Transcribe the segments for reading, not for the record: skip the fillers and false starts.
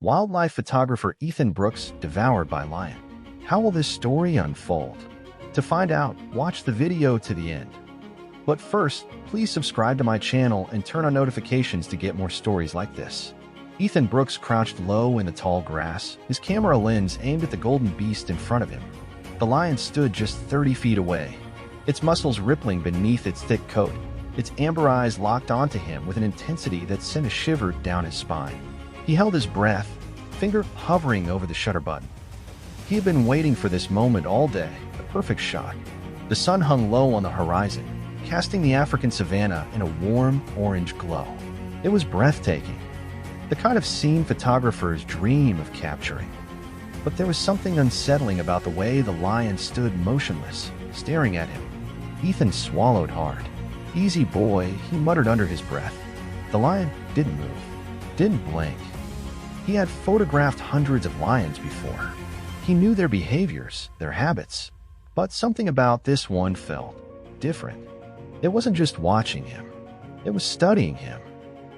Wildlife photographer Ethan Brooks devoured by lion. How will this story unfold? To find out, watch the video to the end. But first, please subscribe to my channel and turn on notifications to get more stories like this. Ethan Brooks crouched low in the tall grass, his camera lens aimed at the golden beast in front of him. The lion stood just 30 feet away, its muscles rippling beneath its thick coat, its amber eyes locked onto him with an intensity that sent a shiver down his spine. He held his breath, finger hovering over the shutter button. He had been waiting for this moment all day, the perfect shot. The sun hung low on the horizon, casting the African savanna in a warm orange glow. It was breathtaking, the kind of scene photographers dream of capturing. But there was something unsettling about the way the lion stood motionless, staring at him. Ethan swallowed hard. "Easy, boy," he muttered under his breath. The lion didn't move, didn't blink. He had photographed hundreds of lions before. He knew their behaviors, their habits. But something about this one felt different. It wasn't just watching him. It was studying him.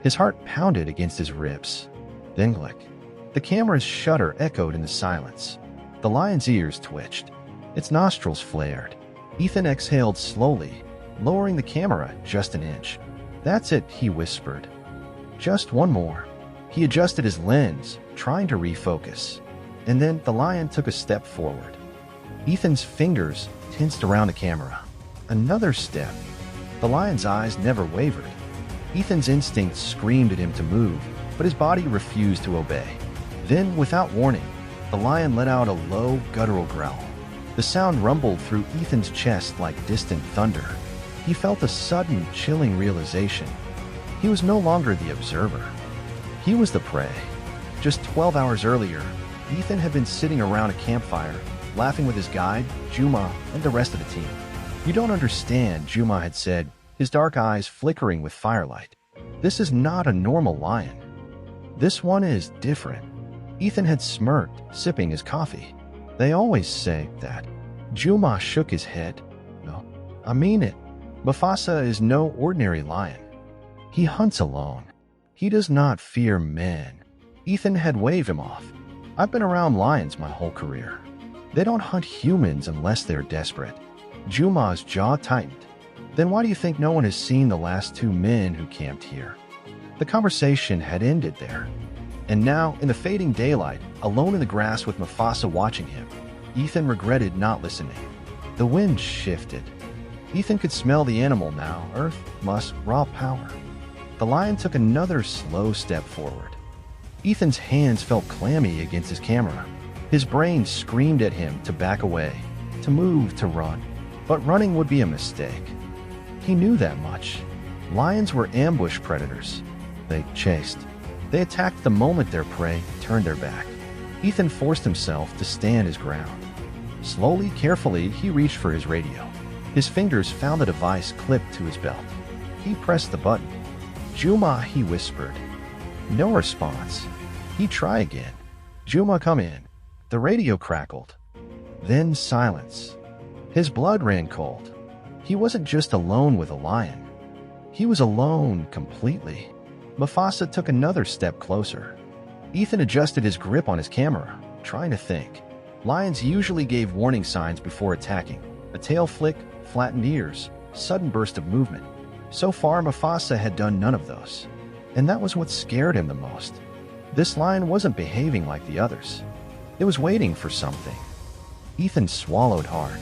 His heart pounded against his ribs. Then click. The camera's shutter echoed in the silence. The lion's ears twitched. Its nostrils flared. Ethan exhaled slowly, lowering the camera just an inch. "That's it," he whispered. "Just one more." He adjusted his lens, trying to refocus. And then the lion took a step forward. Ethan's fingers tensed around the camera. Another step. The lion's eyes never wavered. Ethan's instincts screamed at him to move, but his body refused to obey. Then, without warning, the lion let out a low, guttural growl. The sound rumbled through Ethan's chest like distant thunder. He felt a sudden, chilling realization. He was no longer the observer. He was the prey. Just 12 hours earlier, Ethan had been sitting around a campfire, laughing with his guide, Juma, and the rest of the team. "You don't understand," Juma had said, his dark eyes flickering with firelight. "This is not a normal lion. This one is different." Ethan had smirked, sipping his coffee. "They always say that." Juma shook his head. "No, I mean it. Mufasa is no ordinary lion. He hunts alone. He does not fear men." Ethan had waved him off. "I've been around lions my whole career. They don't hunt humans unless they're desperate." Juma's jaw tightened. "Then why do you think no one has seen the last two men who camped here?" The conversation had ended there. And now, in the fading daylight, alone in the grass with Mufasa watching him, Ethan regretted not listening. The wind shifted. Ethan could smell the animal now, earth, musk, raw power. The lion took another slow step forward. Ethan's hands felt clammy against his camera. His brain screamed at him to back away, to move, to run. But running would be a mistake. He knew that much. Lions were ambush predators. They chased. They attacked the moment their prey turned their back. Ethan forced himself to stand his ground. Slowly, carefully, he reached for his radio. His fingers found the device clipped to his belt. He pressed the button. "Juma," he whispered. No response. He'd try again. "Juma, come in." The radio crackled. Then silence. His blood ran cold. He wasn't just alone with a lion. He was alone completely. Mufasa took another step closer. Ethan adjusted his grip on his camera, trying to think. Lions usually gave warning signs before attacking. A tail flick, flattened ears, sudden burst of movement. So far, Mufasa had done none of those. And that was what scared him the most. This lion wasn't behaving like the others. It was waiting for something. Ethan swallowed hard.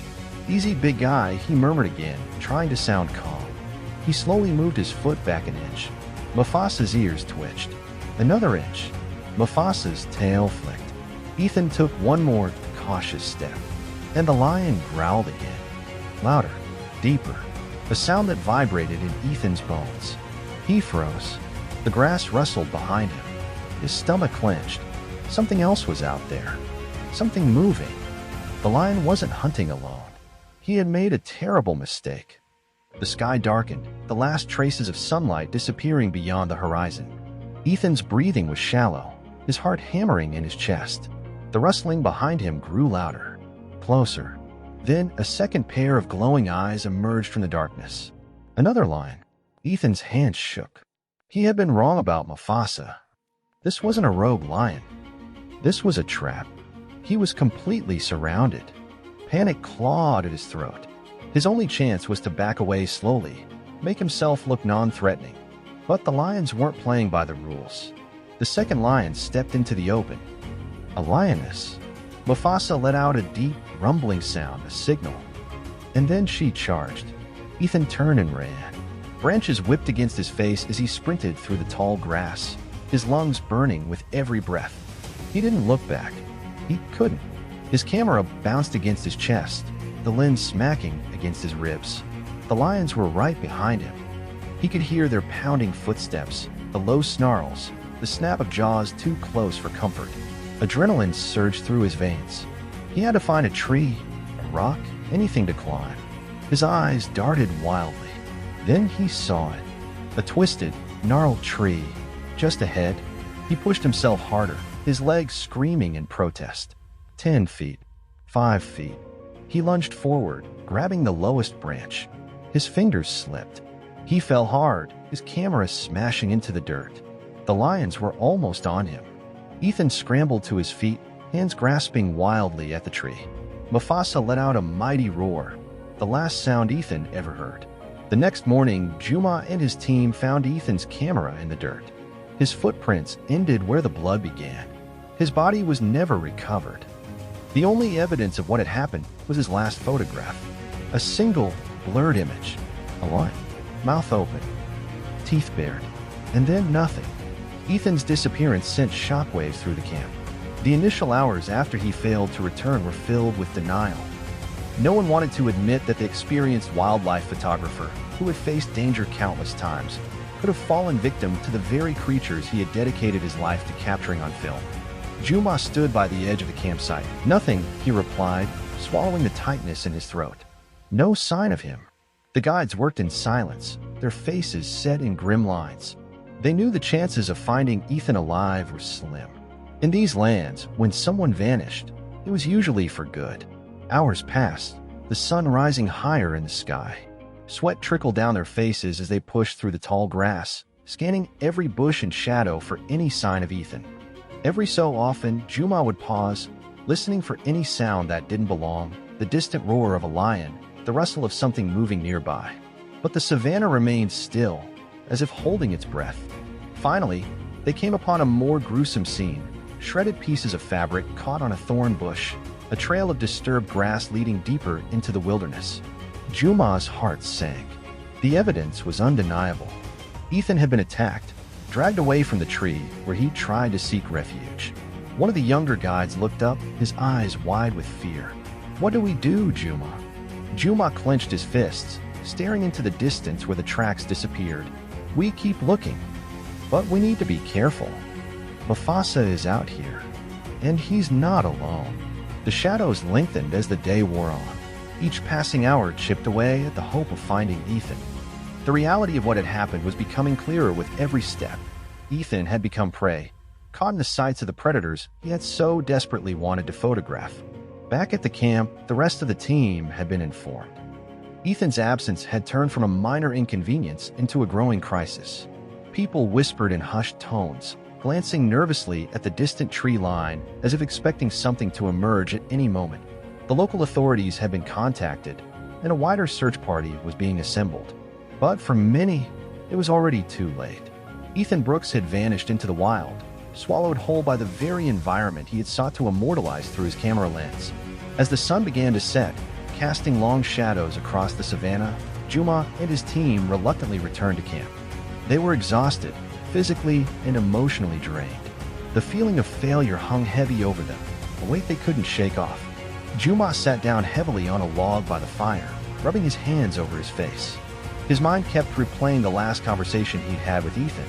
"Easy, big guy," he murmured again, trying to sound calm. He slowly moved his foot back an inch. Mufasa's ears twitched. Another inch. Mufasa's tail flicked. Ethan took one more cautious step. And the lion growled again. Louder, deeper. A sound that vibrated in Ethan's bones. He froze. The grass rustled behind him. His stomach clenched. Something else was out there. Something moving. The lion wasn't hunting alone. He had made a terrible mistake. The sky darkened, the last traces of sunlight disappearing beyond the horizon. Ethan's breathing was shallow, his heart hammering in his chest. The rustling behind him grew louder, closer. Then a second pair of glowing eyes emerged from the darkness. Another lion. Ethan's hands shook. He had been wrong about Mufasa. This wasn't a rogue lion. This was a trap. He was completely surrounded. Panic clawed at his throat. His only chance was to back away slowly, make himself look non-threatening. But the lions weren't playing by the rules. The second lion stepped into the open. A lioness. Mufasa let out a deep, rumbling sound, a signal. And then she charged. Ethan turned and ran. Branches whipped against his face as he sprinted through the tall grass, his lungs burning with every breath. He didn't look back. He couldn't. His camera bounced against his chest, the lens smacking against his ribs. The lions were right behind him. He could hear their pounding footsteps, the low snarls, the snap of jaws too close for comfort. Adrenaline surged through his veins. He had to find a tree, a rock, anything to climb. His eyes darted wildly. Then he saw it. A twisted, gnarled tree. Just ahead, he pushed himself harder, his legs screaming in protest. 10 feet. 5 feet. He lunged forward, grabbing the lowest branch. His fingers slipped. He fell hard, his camera smashing into the dirt. The lions were almost on him. Ethan scrambled to his feet, hands grasping wildly at the tree. Mufasa let out a mighty roar, the last sound Ethan ever heard. The next morning, Juma and his team found Ethan's camera in the dirt. His footprints ended where the blood began. His body was never recovered. The only evidence of what had happened was his last photograph. A single, blurred image. A lion, mouth open, teeth bared, and then nothing. Ethan's disappearance sent shockwaves through the camp. The initial hours after he failed to return were filled with denial. No one wanted to admit that the experienced wildlife photographer, who had faced danger countless times, could have fallen victim to the very creatures he had dedicated his life to capturing on film. Juma stood by the edge of the campsite. "Nothing," he replied, swallowing the tightness in his throat. No sign of him. The guides worked in silence, their faces set in grim lines. They knew the chances of finding Ethan alive were slim. In these lands, when someone vanished, it was usually for good. Hours passed, the sun rising higher in the sky. Sweat trickled down their faces as they pushed through the tall grass, scanning every bush and shadow for any sign of Ethan. Every so often, Juma would pause, listening for any sound that didn't belong, the distant roar of a lion, the rustle of something moving nearby. But the savannah remained still, as if holding its breath. Finally, they came upon a more gruesome scene. Shredded pieces of fabric caught on a thorn bush, a trail of disturbed grass leading deeper into the wilderness. Juma's heart sank. The evidence was undeniable. Ethan had been attacked, dragged away from the tree where he tried to seek refuge. One of the younger guides looked up, his eyes wide with fear. "What do we do, Juma?" Juma clenched his fists, staring into the distance where the tracks disappeared. "We keep looking, but we need to be careful. Mufasa is out here, and he's not alone." The shadows lengthened as the day wore on. Each passing hour chipped away at the hope of finding Ethan. The reality of what had happened was becoming clearer with every step. Ethan had become prey, caught in the sights of the predators he had so desperately wanted to photograph. Back at the camp, the rest of the team had been informed. Ethan's absence had turned from a minor inconvenience into a growing crisis. People whispered in hushed tones, glancing nervously at the distant tree line as if expecting something to emerge at any moment. The local authorities had been contacted, and a wider search party was being assembled. But for many, it was already too late. Ethan Brooks had vanished into the wild, swallowed whole by the very environment he had sought to immortalize through his camera lens. As the sun began to set, casting long shadows across the savannah, Juma and his team reluctantly returned to camp. They were exhausted, physically and emotionally drained. The feeling of failure hung heavy over them, a weight they couldn't shake off. Juma sat down heavily on a log by the fire, rubbing his hands over his face. His mind kept replaying the last conversation he'd had with Ethan,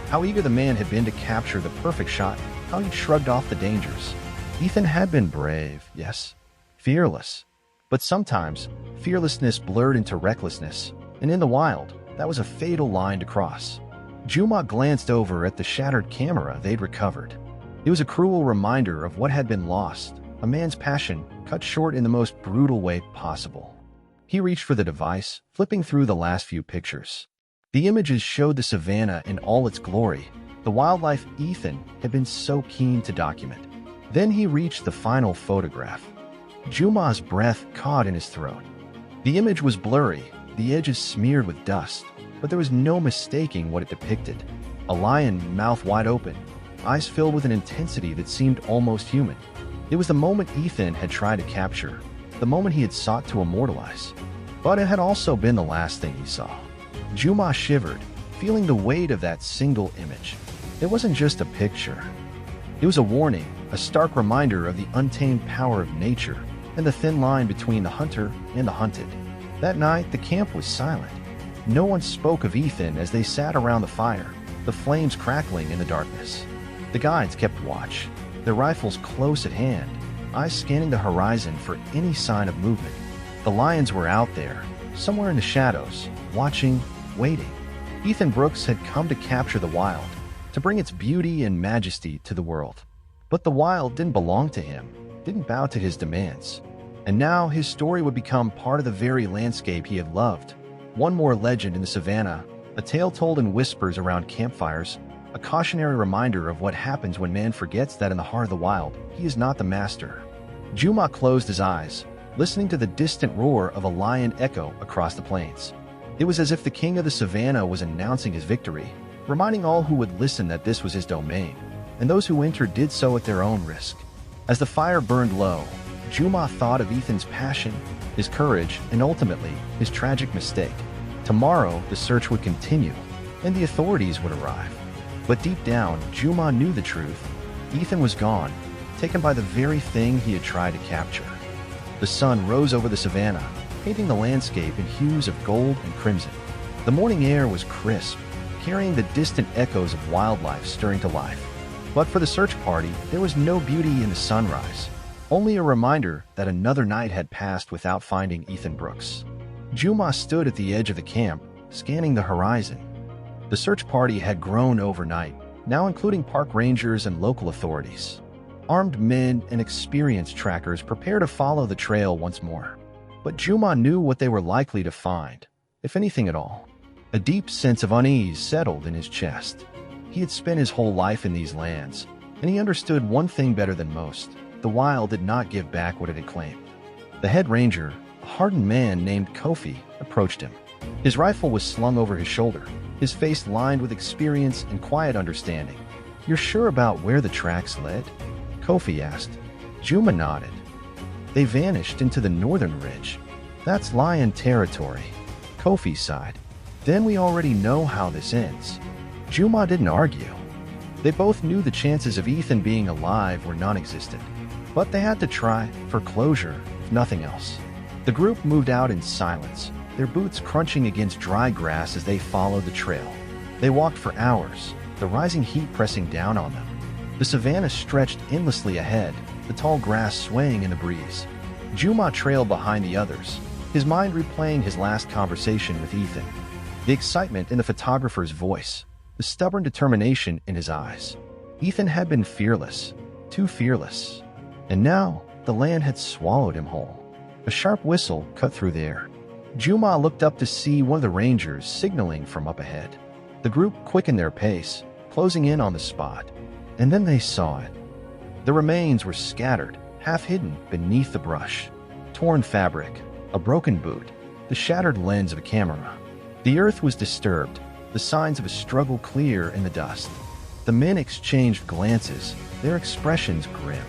how eager the man had been to capture the perfect shot, how he'd shrugged off the dangers. Ethan had been brave, yes, fearless. But sometimes, fearlessness blurred into recklessness, and in the wild, that was a fatal line to cross. Juma glanced over at the shattered camera they'd recovered. It was a cruel reminder of what had been lost, a man's passion cut short in the most brutal way possible. He reached for the device, flipping through the last few pictures. The images showed the savannah in all its glory, the wildlife Ethan had been so keen to document. Then he reached the final photograph. Juma's breath caught in his throat. The image was blurry, the edges smeared with dust, but there was no mistaking what it depicted. A lion, mouth wide open, eyes filled with an intensity that seemed almost human. It was the moment Ethan had tried to capture, the moment he had sought to immortalize. But it had also been the last thing he saw. Juma shivered, feeling the weight of that single image. It wasn't just a picture. It was a warning, a stark reminder of the untamed power of nature and the thin line between the hunter and the hunted. That night, the camp was silent. No one spoke of Ethan as they sat around the fire, the flames crackling in the darkness. The guides kept watch, their rifles close at hand, eyes scanning the horizon for any sign of movement. The lions were out there, somewhere in the shadows, watching, waiting. Ethan Brooks had come to capture the wild, to bring its beauty and majesty to the world. But the wild didn't belong to him, didn't bow to his demands. And now his story would become part of the very landscape he had loved. One more legend in the savannah, a tale told in whispers around campfires, a cautionary reminder of what happens when man forgets that in the heart of the wild, he is not the master. Juma closed his eyes, listening to the distant roar of a lion echo across the plains. It was as if the king of the savannah was announcing his victory, reminding all who would listen that this was his domain, and those who entered did so at their own risk. As the fire burned low, Juma thought of Ethan's passion, his courage, and ultimately, his tragic mistake. Tomorrow, the search would continue, and the authorities would arrive. But deep down, Juma knew the truth. Ethan was gone, taken by the very thing he had tried to capture. The sun rose over the savannah, painting the landscape in hues of gold and crimson. The morning air was crisp, carrying the distant echoes of wildlife stirring to life. But for the search party, there was no beauty in the sunrise, only a reminder that another night had passed without finding Ethan Brooks. Juma stood at the edge of the camp, scanning the horizon. The search party had grown overnight, now including park rangers and local authorities. Armed men and experienced trackers prepared to follow the trail once more. But Juma knew what they were likely to find, if anything at all. A deep sense of unease settled in his chest. He had spent his whole life in these lands, and he understood one thing better than most. The wild did not give back what it had claimed. The head ranger, a hardened man named Kofi, approached him. His rifle was slung over his shoulder, his face lined with experience and quiet understanding. "You're sure about where the tracks led?" Kofi asked. Juma nodded. "They vanished into the northern ridge. That's lion territory." Kofi sighed. "Then we already know how this ends." Juma didn't argue. They both knew the chances of Ethan being alive were non-existent. But they had to try, for closure, if nothing else. The group moved out in silence, their boots crunching against dry grass as they followed the trail. They walked for hours, the rising heat pressing down on them. The savannah stretched endlessly ahead, the tall grass swaying in the breeze. Juma trailed behind the others, his mind replaying his last conversation with Ethan. The excitement in the photographer's voice, the stubborn determination in his eyes. Ethan had been fearless, too fearless. And now, the land had swallowed him whole. A sharp whistle cut through the air. Juma looked up to see one of the rangers signaling from up ahead. The group quickened their pace, closing in on the spot. And then they saw it. The remains were scattered, half hidden beneath the brush. Torn fabric, a broken boot, the shattered lens of a camera. The earth was disturbed, the signs of a struggle clear in the dust. The men exchanged glances, their expressions grim.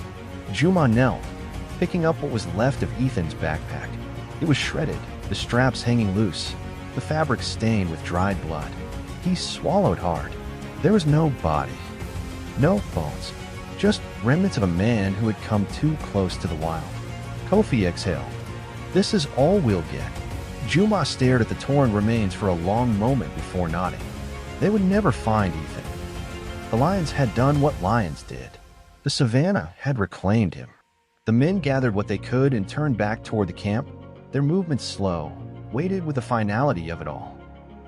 Juma knelt, picking up what was left of Ethan's backpack. It was shredded, the straps hanging loose, the fabric stained with dried blood. He swallowed hard. There was no body, no bones, just remnants of a man who had come too close to the wild. Kofi exhaled. "This is all we'll get." Juma stared at the torn remains for a long moment before nodding. They would never find Ethan. The lions had done what lions did. The savannah had reclaimed him. The men gathered what they could and turned back toward the camp, their movements slow, weighted with the finality of it all.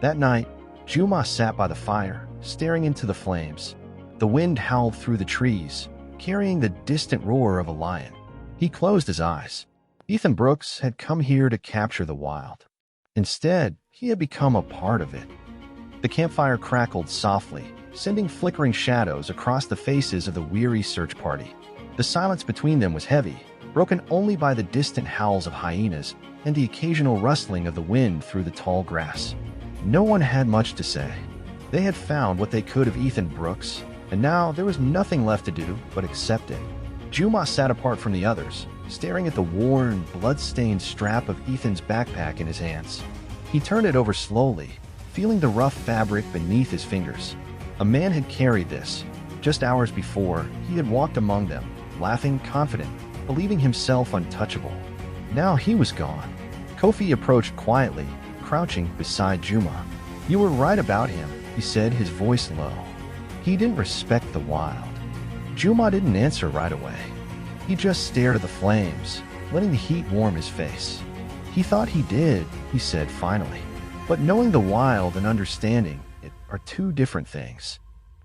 That night, Juma sat by the fire, staring into the flames. The wind howled through the trees, carrying the distant roar of a lion. He closed his eyes. Ethan Brooks had come here to capture the wild. Instead, he had become a part of it. The campfire crackled softly, sending flickering shadows across the faces of the weary search party. The silence between them was heavy, broken only by the distant howls of hyenas and the occasional rustling of the wind through the tall grass. No one had much to say. They had found what they could of Ethan Brooks, and now there was nothing left to do but accept it. Juma sat apart from the others, staring at the worn, blood-stained strap of Ethan's backpack in his hands. He turned it over slowly, feeling the rough fabric beneath his fingers. A man had carried this. Just hours before, he had walked among them, laughing, confident, believing himself untouchable. Now he was gone. Kofi approached quietly, crouching beside Juma. "You were right about him," he said, his voice low. He didn't respect the wild. Juma didn't answer right away. He just stared at the flames, letting the heat warm his face. "He thought he did," he said finally. "But knowing the wild and understanding it are two different things."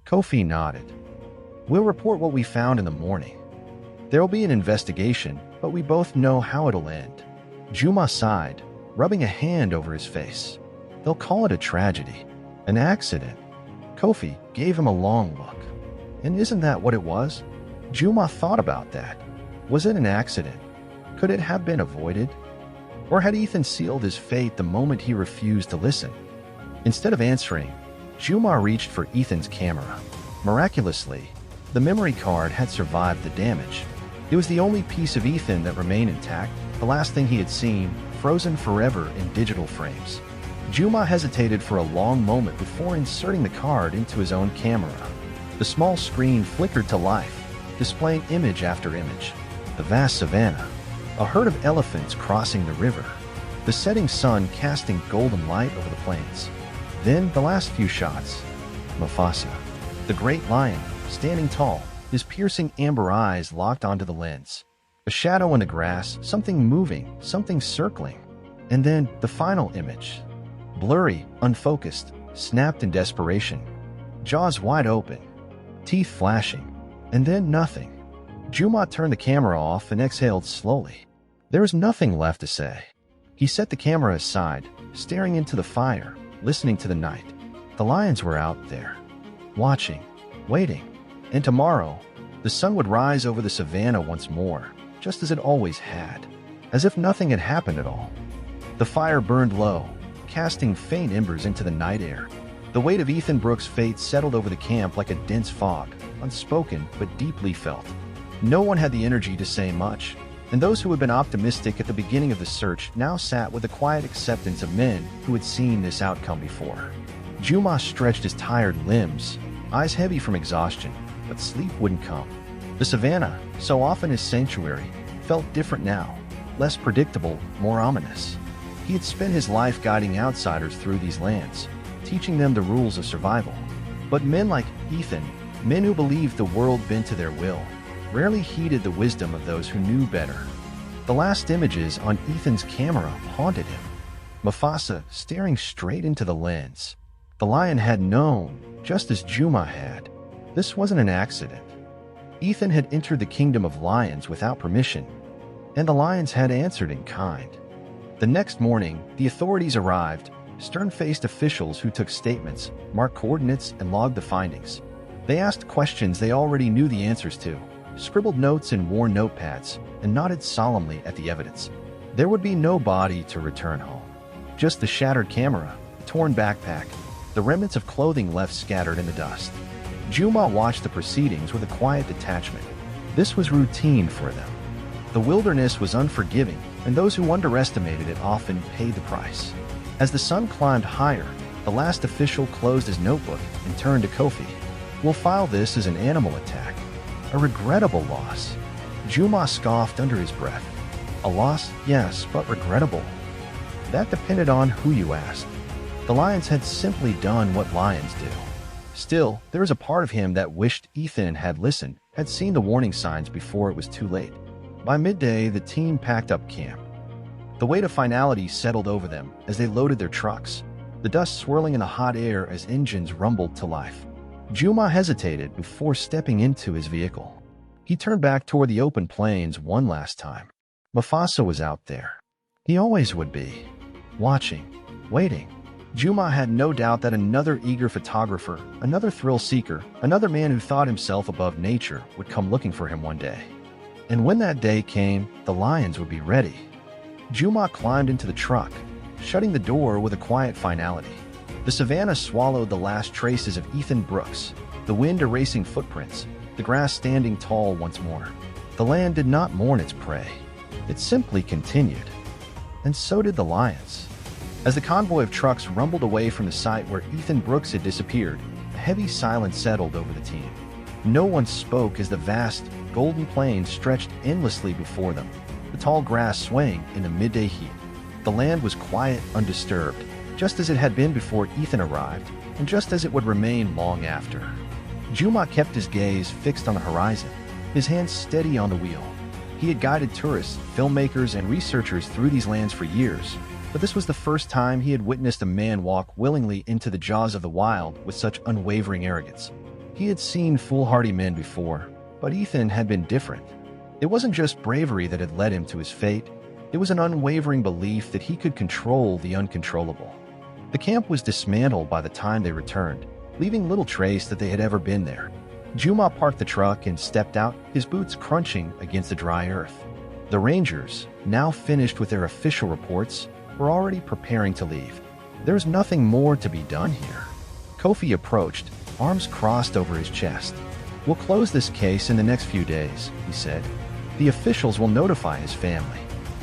Kofi nodded. "We'll report what we found in the morning. There'll be an investigation, but we both know how it'll end." Juma sighed, rubbing a hand over his face. "They'll call it a tragedy, an accident." Kofi gave him a long look. And isn't that what it was? Juma thought about that. Was it an accident? Could it have been avoided? Or had Ethan sealed his fate the moment he refused to listen? Instead of answering, Juma reached for Ethan's camera. Miraculously, the memory card had survived the damage. It was the only piece of Ethan that remained intact, the last thing he had seen, frozen forever in digital frames. Juma hesitated for a long moment before inserting the card into his own camera. The small screen flickered to life, displaying image after image. The vast savanna, a herd of elephants crossing the river, the setting sun casting golden light over the plains. Then the last few shots. Mufasa, the great lion, standing tall, his piercing amber eyes locked onto the lens. A shadow in the grass, something moving, something circling. And then the final image. Blurry, unfocused, snapped in desperation. Jaws wide open, teeth flashing, and then nothing. Juma turned the camera off and exhaled slowly. There was nothing left to say. He set the camera aside, staring into the fire, listening to the night. The lions were out there, watching, waiting. And tomorrow, the sun would rise over the savanna once more, just as it always had, as if nothing had happened at all. The fire burned low, casting faint embers into the night air. The weight of Ethan Brooks' fate settled over the camp like a dense fog, unspoken but deeply felt. No one had the energy to say much, and those who had been optimistic at the beginning of the search now sat with the quiet acceptance of men who had seen this outcome before. Juma stretched his tired limbs, eyes heavy from exhaustion, but sleep wouldn't come. The savanna, so often his sanctuary, felt different now, less predictable, more ominous. He had spent his life guiding outsiders through these lands, teaching them the rules of survival. But men like Ethan, men who believed the world bent to their will, rarely heeded the wisdom of those who knew better. The last images on Ethan's camera haunted him. Mufasa staring straight into the lens. The lion had known, just as Juma had. This wasn't an accident. Ethan had entered the kingdom of lions without permission, and the lions had answered in kind. The next morning, the authorities arrived, stern-faced officials who took statements, marked coordinates, and logged the findings. They asked questions they already knew the answers to, scribbled notes in worn notepads, and nodded solemnly at the evidence. There would be no body to return home. Just the shattered camera, the torn backpack, the remnants of clothing left scattered in the dust. Juma watched the proceedings with a quiet detachment. This was routine for them. The wilderness was unforgiving, and those who underestimated it often paid the price. As the sun climbed higher, the last official closed his notebook and turned to Kofi. "We'll file this as an animal attack. A regrettable loss." Juma scoffed under his breath. "A loss, yes, but regrettable." That depended on who you asked. The lions had simply done what lions do. Still, there was a part of him that wished Ethan had listened, had seen the warning signs before it was too late. By midday, the team packed up camp. The weight of finality settled over them as they loaded their trucks, the dust swirling in the hot air as engines rumbled to life. Juma hesitated before stepping into his vehicle. He turned back toward the open plains one last time. Mufasa was out there. He always would be. Watching, waiting. Juma had no doubt that another eager photographer, another thrill seeker, another man who thought himself above nature would come looking for him one day. And when that day came, the lions would be ready. Juma climbed into the truck, shutting the door with a quiet finality. The savannah swallowed the last traces of Ethan Brooks, the wind erasing footprints, the grass standing tall once more. The land did not mourn its prey. It simply continued. And so did the lions. As the convoy of trucks rumbled away from the site where Ethan Brooks had disappeared, a heavy silence settled over the team. No one spoke as the vast, golden plains stretched endlessly before them, the tall grass swaying in the midday heat. The land was quiet, undisturbed, just as it had been before Ethan arrived, and just as it would remain long after. Juma kept his gaze fixed on the horizon, his hands steady on the wheel. He had guided tourists, filmmakers, and researchers through these lands for years, but this was the first time he had witnessed a man walk willingly into the jaws of the wild with such unwavering arrogance. He had seen foolhardy men before, but Ethan had been different. It wasn't just bravery that had led him to his fate, it was an unwavering belief that he could control the uncontrollable. The camp was dismantled by the time they returned, leaving little trace that they had ever been there. Juma parked the truck and stepped out, his boots crunching against the dry earth. The rangers, now finished with their official reports, were already preparing to leave. There was nothing more to be done here. Kofi approached, arms crossed over his chest. "We'll close this case in the next few days," he said. "The officials will notify his family."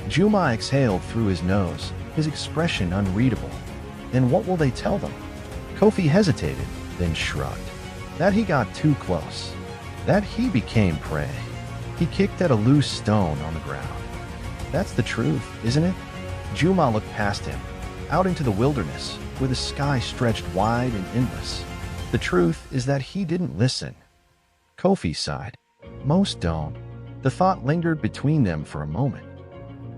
Juma exhaled through his nose, his expression unreadable. "And what will they tell them?" Kofi hesitated, then shrugged. That he got too close. That he became prey. He kicked at a loose stone on the ground. "That's the truth, isn't it?" Juma looked past him, out into the wilderness, where the sky stretched wide and endless. "The truth is that he didn't listen." Kofi sighed. "Most don't." The thought lingered between them for a moment.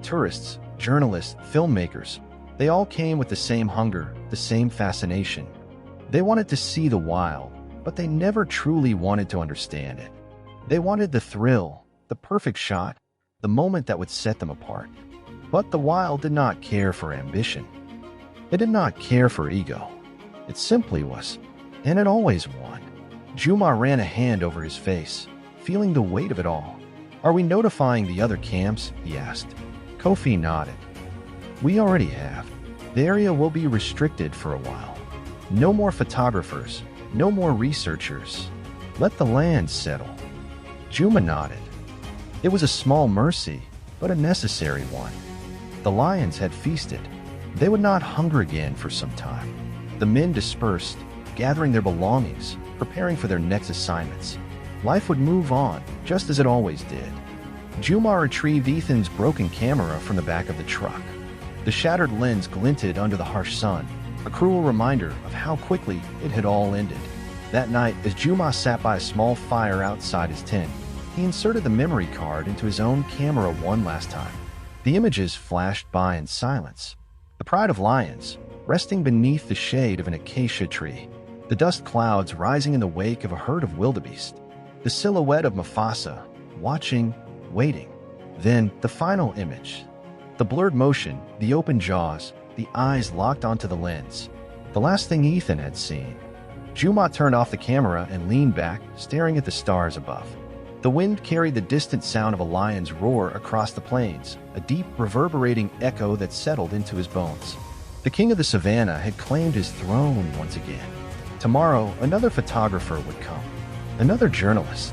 Tourists, journalists, filmmakers, they all came with the same hunger, the same fascination. They wanted to see the wild, but they never truly wanted to understand it. They wanted the thrill, the perfect shot, the moment that would set them apart. But the wild did not care for ambition. It did not care for ego. It simply was, and it always won. Juma ran a hand over his face, feeling the weight of it all. "Are we notifying the other camps?" he asked. Kofi nodded. "We already have. The area will be restricted for a while. No more photographers, no more researchers. Let the land settle." Juma nodded. It was a small mercy, but a necessary one. The lions had feasted. They would not hunger again for some time. The men dispersed, gathering their belongings, preparing for their next assignments. Life would move on, just as it always did. Juma retrieved Ethan's broken camera from the back of the truck. The shattered lens glinted under the harsh sun, a cruel reminder of how quickly it had all ended. That night, as Juma sat by a small fire outside his tent, he inserted the memory card into his own camera one last time. The images flashed by in silence. The pride of lions, resting beneath the shade of an acacia tree. The dust clouds rising in the wake of a herd of wildebeest. The silhouette of Mufasa, watching, waiting. Then, the final image. The blurred motion, the open jaws, the eyes locked onto the lens. The last thing Ethan had seen. Juma turned off the camera and leaned back, staring at the stars above. The wind carried the distant sound of a lion's roar across the plains, a deep, reverberating echo that settled into his bones. The king of the savannah had claimed his throne once again. Tomorrow, another photographer would come, another journalist,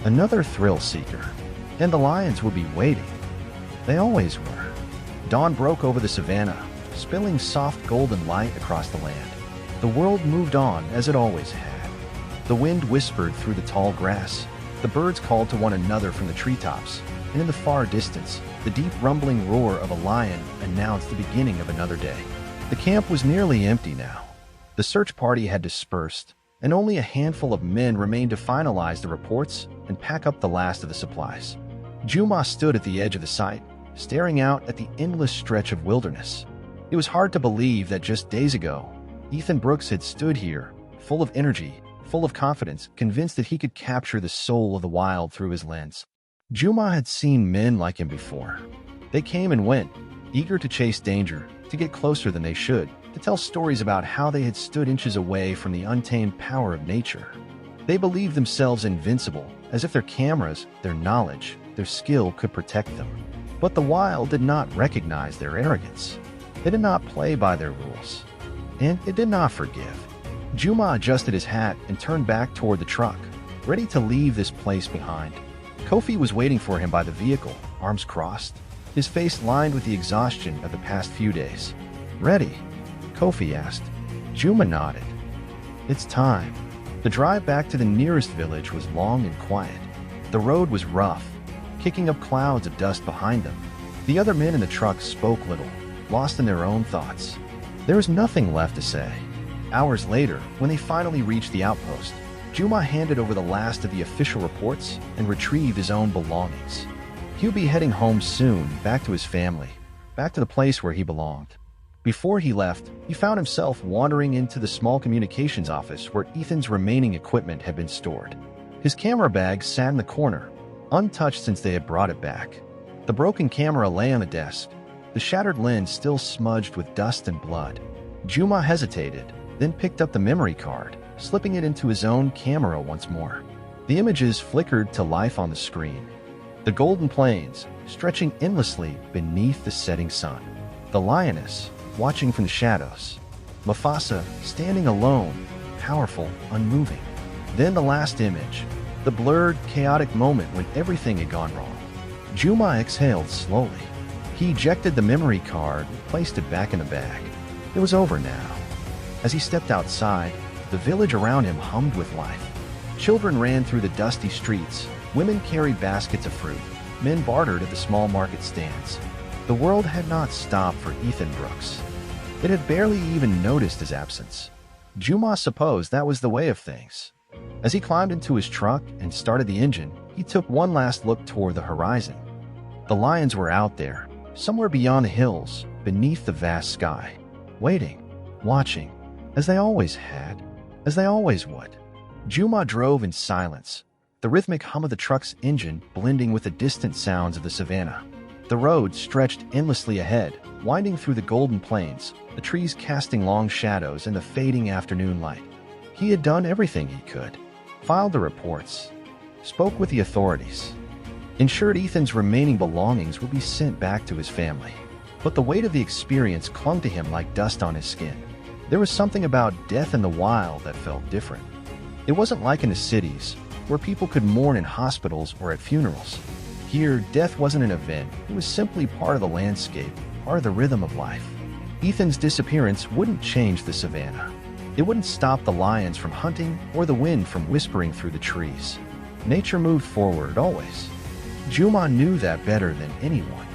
another thrill-seeker, and the lions would be waiting. They always were. Dawn broke over the savannah, spilling soft golden light across the land. The world moved on as it always had. The wind whispered through the tall grass. The birds called to one another from the treetops, and in the far distance, the deep rumbling roar of a lion announced the beginning of another day. The camp was nearly empty now. The search party had dispersed, and only a handful of men remained to finalize the reports and pack up the last of the supplies. Juma stood at the edge of the site, staring out at the endless stretch of wilderness. It was hard to believe that just days ago, Ethan Brooks had stood here, full of energy, full of confidence, convinced that he could capture the soul of the wild through his lens. Juma had seen men like him before. They came and went, eager to chase danger, to get closer than they should, to tell stories about how they had stood inches away from the untamed power of nature. They believed themselves invincible, as if their cameras, their knowledge, their skill could protect them. But the wild did not recognize their arrogance. It did not play by their rules. And it did not forgive. Juma adjusted his hat and turned back toward the truck, ready to leave this place behind. Kofi was waiting for him by the vehicle, arms crossed, his face lined with the exhaustion of the past few days. "Ready?" Kofi asked. Juma nodded. "It's time." The drive back to the nearest village was long and quiet. The road was rough, kicking up clouds of dust behind them. The other men in the truck spoke little, lost in their own thoughts. There was nothing left to say. Hours later, when they finally reached the outpost, Juma handed over the last of the official reports and retrieved his own belongings. He'll be heading home soon, back to his family, back to the place where he belonged. Before he left, he found himself wandering into the small communications office where Ethan's remaining equipment had been stored. His camera bag sat in the corner, untouched since they had brought it back. The broken camera lay on the desk, the shattered lens still smudged with dust and blood. Juma hesitated, then picked up the memory card, slipping it into his own camera once more. The images flickered to life on the screen. The golden plains, stretching endlessly beneath the setting sun. The lioness, watching from the shadows. Mufasa, standing alone, powerful, unmoving. Then the last image, the blurred, chaotic moment when everything had gone wrong. Juma exhaled slowly. He ejected the memory card and placed it back in the bag. It was over now. As he stepped outside, the village around him hummed with life. Children ran through the dusty streets, women carried baskets of fruit, men bartered at the small market stands. The world had not stopped for Ethan Brooks. It had barely even noticed his absence. Juma supposed that was the way of things. As he climbed into his truck and started the engine, he took one last look toward the horizon. The lions were out there, somewhere beyond the hills, beneath the vast sky, waiting, watching, as they always had, as they always would. Juma drove in silence, the rhythmic hum of the truck's engine blending with the distant sounds of the savannah. The road stretched endlessly ahead, winding through the golden plains, the trees casting long shadows in the fading afternoon light. He had done everything he could. Filed the reports, spoke with the authorities, ensured Ethan's remaining belongings would be sent back to his family. But the weight of the experience clung to him like dust on his skin. There was something about death in the wild that felt different. It wasn't like in the cities, where people could mourn in hospitals or at funerals. Here, death wasn't an event, it was simply part of the landscape, part of the rhythm of life. Ethan's disappearance wouldn't change the savannah. It wouldn't stop the lions from hunting or the wind from whispering through the trees. Nature moved forward always. Juma knew that better than anyone.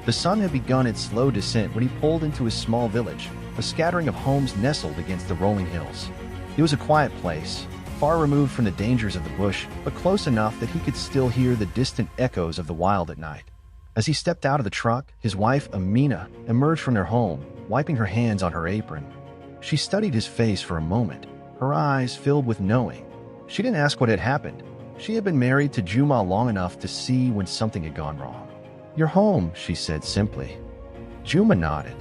The sun had begun its slow descent when he pulled into his small village, a scattering of homes nestled against the rolling hills. It was a quiet place, far removed from the dangers of the bush, but close enough that he could still hear the distant echoes of the wild at night. As he stepped out of the truck, his wife, Amina, emerged from their home, wiping her hands on her apron. She studied his face for a moment, her eyes filled with knowing. She didn't ask what had happened. She had been married to Juma long enough to see when something had gone wrong. "You're home," she said simply. Juma nodded.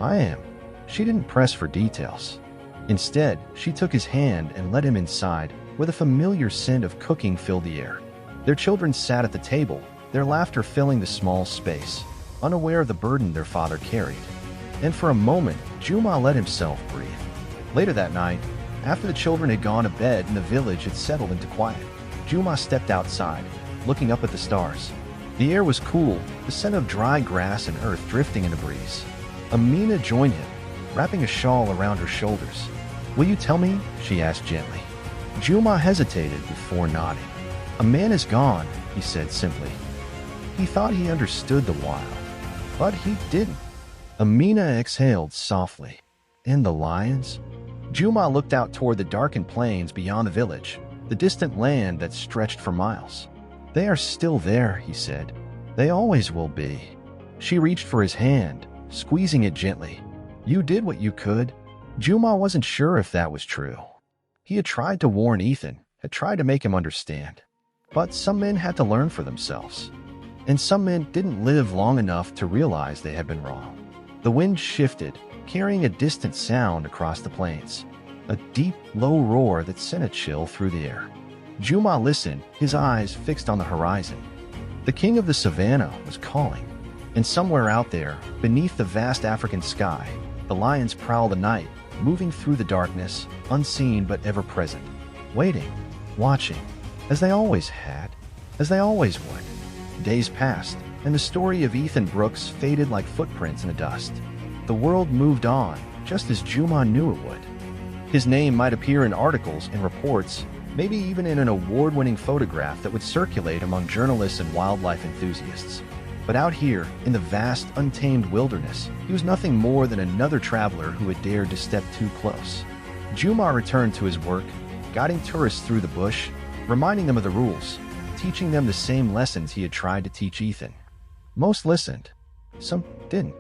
"I am." She didn't press for details. Instead, she took his hand and led him inside, where the familiar scent of cooking filled the air. Their children sat at the table, their laughter filling the small space, unaware of the burden their father carried. And for a moment, Juma let himself breathe. Later that night, after the children had gone to bed and the village had settled into quiet, Juma stepped outside, looking up at the stars. The air was cool, the scent of dry grass and earth drifting in the breeze. Amina joined him, wrapping a shawl around her shoulders. "Will you tell me?" she asked gently. Juma hesitated before nodding. "A man is gone," he said simply. He thought he understood the wild, but he didn't. Amina exhaled softly. "And the lions?" Juma looked out toward the darkened plains beyond the village, the distant land that stretched for miles. "They are still there," he said. "They always will be." She reached for his hand, squeezing it gently. "You did what you could." Juma wasn't sure if that was true. He had tried to warn Ethan, had tried to make him understand. But some men had to learn for themselves. And some men didn't live long enough to realize they had been wrong. The wind shifted, carrying a distant sound across the plains. A deep, low roar that sent a chill through the air. Juma listened, his eyes fixed on the horizon. The king of the savannah was calling, and somewhere out there, beneath the vast African sky, the lions prowl the night, moving through the darkness, unseen but ever present, waiting, watching, as they always had, as they always would. Days passed, and the story of Ethan Brooks faded like footprints in the dust. The world moved on, just as Juma knew it would. His name might appear in articles and reports, maybe even in an award-winning photograph that would circulate among journalists and wildlife enthusiasts. But out here, in the vast, untamed wilderness, he was nothing more than another traveler who had dared to step too close. Juma returned to his work, guiding tourists through the bush, reminding them of the rules, teaching them the same lessons he had tried to teach Ethan. Most listened, some didn't.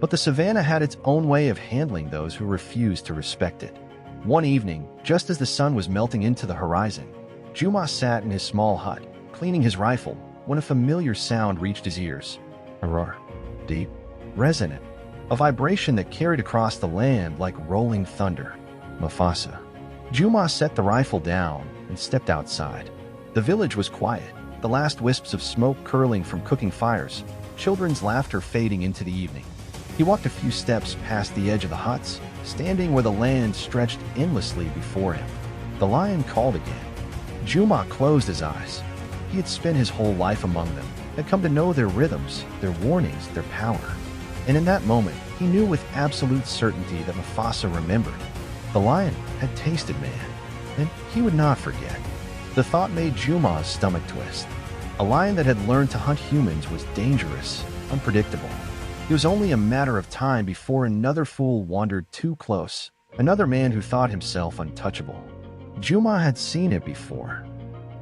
But the savannah had its own way of handling those who refused to respect it. One evening, just as the sun was melting into the horizon, Juma sat in his small hut, cleaning his rifle, when a familiar sound reached his ears. A roar, deep, resonant, a vibration that carried across the land like rolling thunder. Mufasa. Juma set the rifle down and stepped outside. The village was quiet, the last wisps of smoke curling from cooking fires, children's laughter fading into the evening. He walked a few steps past the edge of the huts, standing where the land stretched endlessly before him. The lion called again. Juma closed his eyes. He had spent his whole life among them, had come to know their rhythms, their warnings, their power. And in that moment, he knew with absolute certainty that Mufasa remembered. The lion had tasted man, and he would not forget. The thought made Juma's stomach twist. A lion that had learned to hunt humans was dangerous, unpredictable. It was only a matter of time before another fool wandered too close, another man who thought himself untouchable. Juma had seen it before.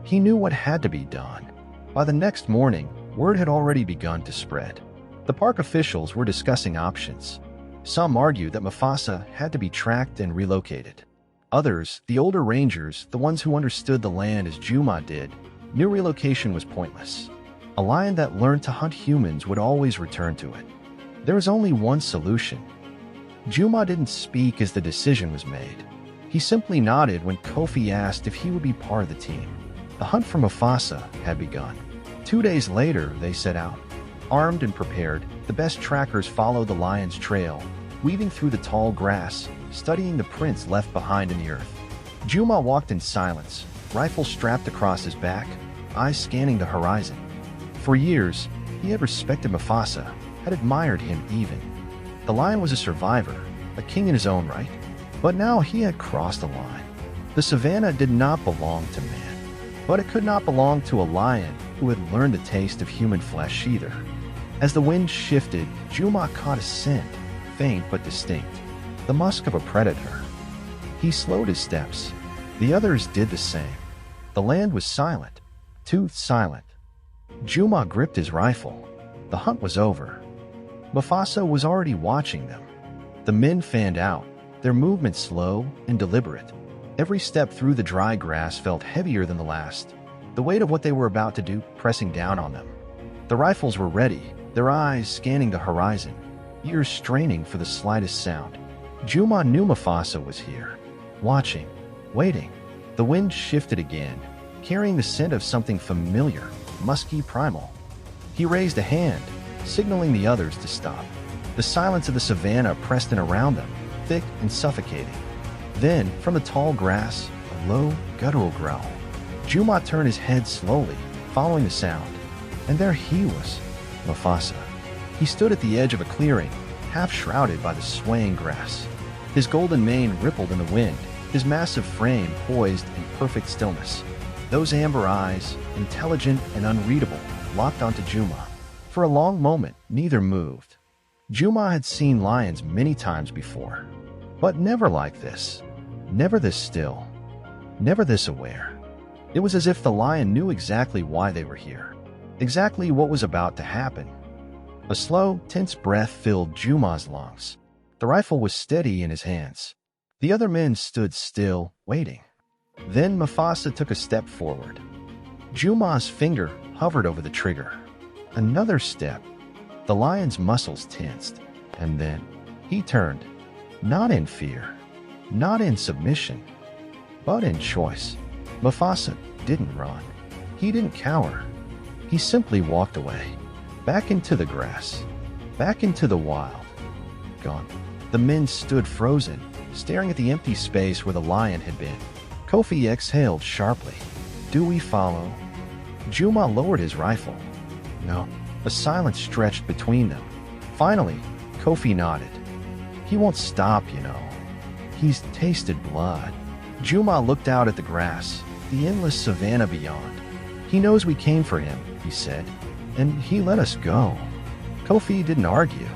He knew what had to be done. By the next morning, word had already begun to spread. The park officials were discussing options. Some argued that Mufasa had to be tracked and relocated. Others, the older rangers, the ones who understood the land as Juma did, knew relocation was pointless. A lion that learned to hunt humans would always return to it. There was only one solution. Juma didn't speak as the decision was made. He simply nodded when Kofi asked if he would be part of the team. The hunt for Mufasa had begun. 2 days later, they set out. Armed and prepared, the best trackers followed the lion's trail, weaving through the tall grass, studying the prints left behind in the earth. Juma walked in silence, rifle strapped across his back, eyes scanning the horizon. For years, he had respected Mufasa, had admired him even. The lion was a survivor, a king in his own right. But now he had crossed a line. The savannah did not belong to man, but it could not belong to a lion who had learned the taste of human flesh either. As the wind shifted, Juma caught a scent, faint but distinct, the musk of a predator. He slowed his steps. The others did the same. The land was silent, too silent. Juma gripped his rifle. The hunt was over. Mufasa was already watching them. The men fanned out, their movement slow and deliberate. Every step through the dry grass felt heavier than the last, the weight of what they were about to do pressing down on them. The rifles were ready, their eyes scanning the horizon, ears straining for the slightest sound. Juma knew Mufasa was here, watching, waiting. The wind shifted again, carrying the scent of something familiar, musky, primal. He raised a hand, signaling the others to stop. The silence of the savannah pressed in around them, thick and suffocating. Then, from the tall grass, a low, guttural growl. Juma turned his head slowly, following the sound. And there he was, Mufasa. He stood at the edge of a clearing, half shrouded by the swaying grass. His golden mane rippled in the wind, his massive frame poised in perfect stillness. Those amber eyes, intelligent and unreadable, locked onto Juma. For a long moment, neither moved. Juma had seen lions many times before, but never like this. Never this still. Never this aware. It was as if the lion knew exactly why they were here, exactly what was about to happen. A slow, tense breath filled Juma's lungs. The rifle was steady in his hands. The other men stood still, waiting. Then Mufasa took a step forward. Juma's finger hovered over the trigger. Another step. The lion's muscles tensed, and then he turned, not in fear, not in submission, but in choice. Mufasa didn't run. He didn't cower. He simply walked away, back into the grass, back into the wild. Gone. The men stood frozen, staring at the empty space where the lion had been. Kofi exhaled sharply. Do we follow? Juma lowered his rifle. No. A silence stretched between them. Finally, Kofi nodded. He won't stop, you know. He's tasted blood. Juma looked out at the grass, the endless savanna beyond. He knows we came for him, he said, and he let us go. Kofi didn't argue.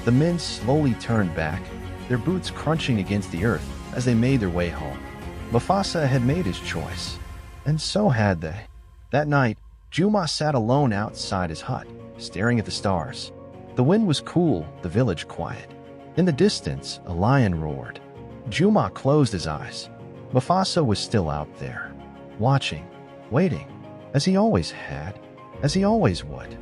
The men slowly turned back, their boots crunching against the earth as they made their way home. Mufasa had made his choice, and so had they. That night, Juma sat alone outside his hut, staring at the stars. The wind was cool, the village quiet. In the distance, a lion roared. Juma closed his eyes. Mufasa was still out there, watching, waiting, as he always had, as he always would.